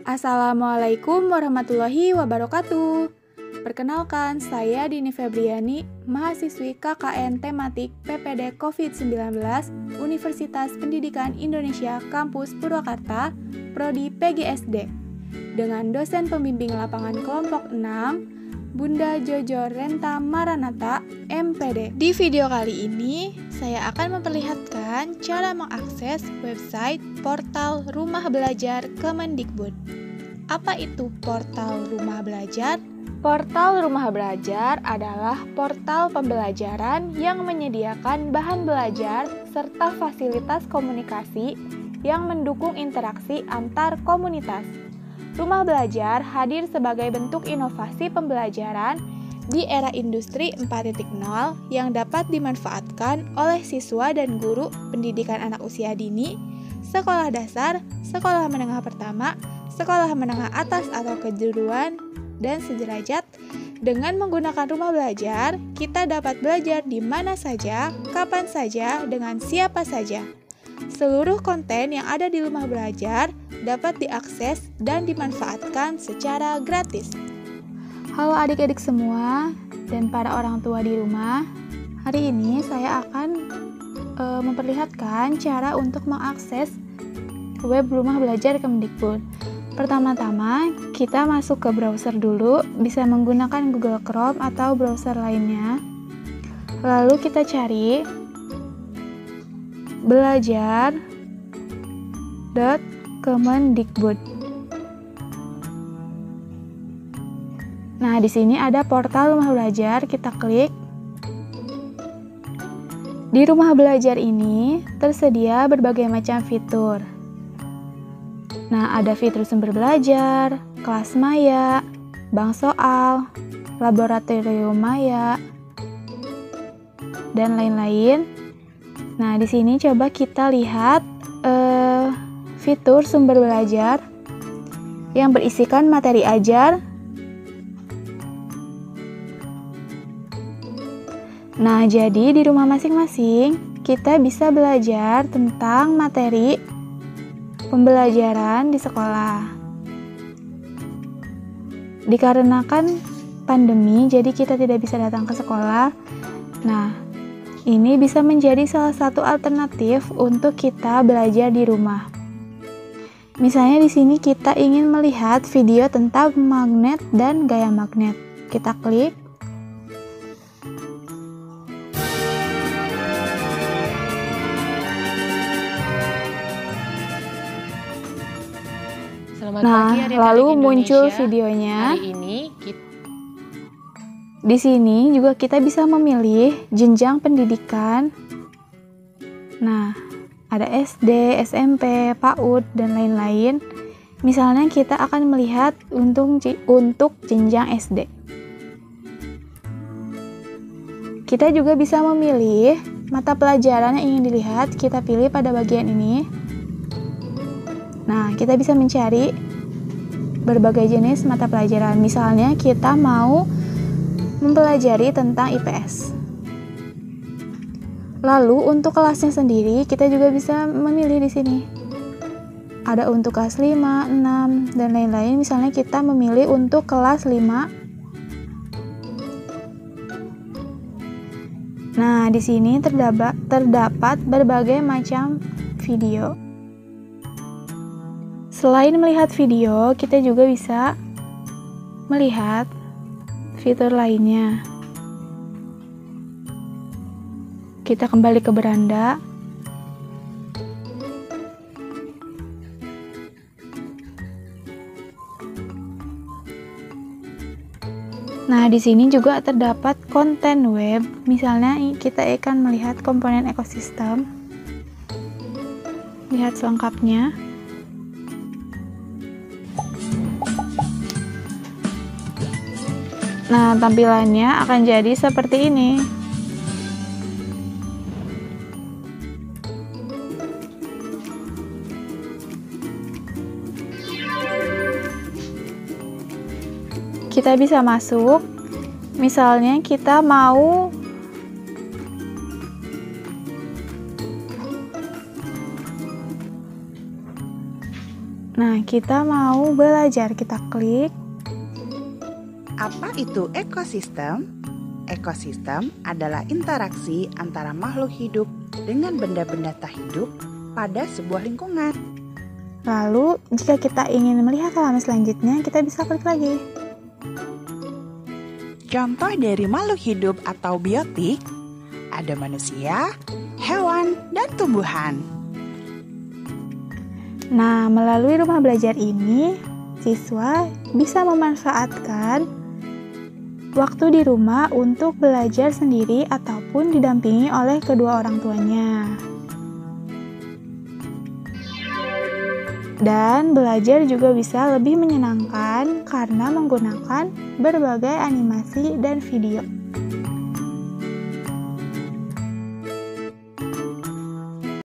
Assalamualaikum warahmatullahi wabarakatuh. Perkenalkan, saya Dini Febriani, mahasiswi KKN Tematik PPD COVID-19 Universitas Pendidikan Indonesia Kampus Purwakarta, Prodi PGSD, dengan dosen pembimbing lapangan kelompok 6, Bunda Jojo Renta Maranata, MPD. Di video kali ini, saya akan memperlihatkan cara mengakses website portal Rumah Belajar Kemendikbud. Apa itu portal Rumah Belajar? Portal Rumah Belajar adalah portal pembelajaran yang menyediakan bahan belajar serta fasilitas komunikasi yang mendukung interaksi antar komunitas. Rumah Belajar hadir sebagai bentuk inovasi pembelajaran di era industri 4.0 yang dapat dimanfaatkan oleh siswa dan guru pendidikan anak usia dini, sekolah dasar, sekolah menengah pertama, sekolah menengah atas atau kejuruan, dan sederajat. Dengan menggunakan Rumah Belajar, kita dapat belajar di mana saja, kapan saja, dengan siapa saja. Seluruh konten yang ada di Rumah Belajar dapat diakses dan dimanfaatkan secara gratis. Halo adik-adik semua dan para orang tua di rumah. Hari ini saya akan memperlihatkan cara untuk mengakses web Rumah Belajar Kemendikbud. Pertama-tama, kita masuk ke browser dulu, bisa menggunakan Google Chrome atau browser lainnya. Lalu kita cari belajar.kemendikbud. Nah, di sini ada portal Rumah Belajar, kita klik. Di Rumah Belajar ini tersedia berbagai macam fitur. Nah, ada fitur sumber belajar, kelas maya, bank soal, laboratorium maya, dan lain-lain. Nah, di sini coba kita lihat fitur sumber belajar yang berisikan materi ajar. Nah, jadi di rumah masing-masing kita bisa belajar tentang materi pembelajaran di sekolah. Dikarenakan pandemi, jadi kita tidak bisa datang ke sekolah. Nah, ini bisa menjadi salah satu alternatif untuk kita belajar di rumah. Misalnya di sini kita ingin melihat video tentang magnet dan gaya magnet. Kita klik. Selamat pagi adik-adik lalu Indonesia. muncul videonya. Hari ini Di sini juga kita bisa memilih jenjang pendidikan. Nah, ada SD, SMP, PAUD, dan lain-lain. Misalnya kita akan melihat untuk jenjang SD. Kita juga bisa memilih mata pelajaran yang ingin dilihat. Kita pilih pada bagian ini. Nah, kita bisa mencari berbagai jenis mata pelajaran. Misalnya kita mau mempelajari tentang IPS. Lalu untuk kelasnya sendiri kita juga bisa memilih di sini. Ada untuk kelas 5, 6, dan lain-lain. Misalnya kita memilih untuk kelas 5. Nah, di sini terdapat berbagai macam video. Selain melihat video, kita juga bisa melihat fitur lainnya. Kita kembali ke beranda. Nah, di sini juga terdapat konten web. Misalnya kita akan melihat komponen ekosistem. Lihat selengkapnya. Nah, tampilannya akan jadi seperti ini. Kita bisa masuk, misalnya kita mau Nah, kita mau belajar, kita klik. Apa itu ekosistem? Ekosistem adalah interaksi antara makhluk hidup dengan benda-benda tak hidup pada sebuah lingkungan. Lalu, jika kita ingin melihat halaman selanjutnya, kita bisa klik lagi. Contoh dari makhluk hidup atau biotik, ada manusia, hewan, dan tumbuhan. Nah, melalui rumah belajar ini, siswa bisa memanfaatkan waktu di rumah untuk belajar sendiri ataupun didampingi oleh kedua orang tuanya. Dan belajar juga bisa lebih menyenangkan karena menggunakan berbagai animasi dan video.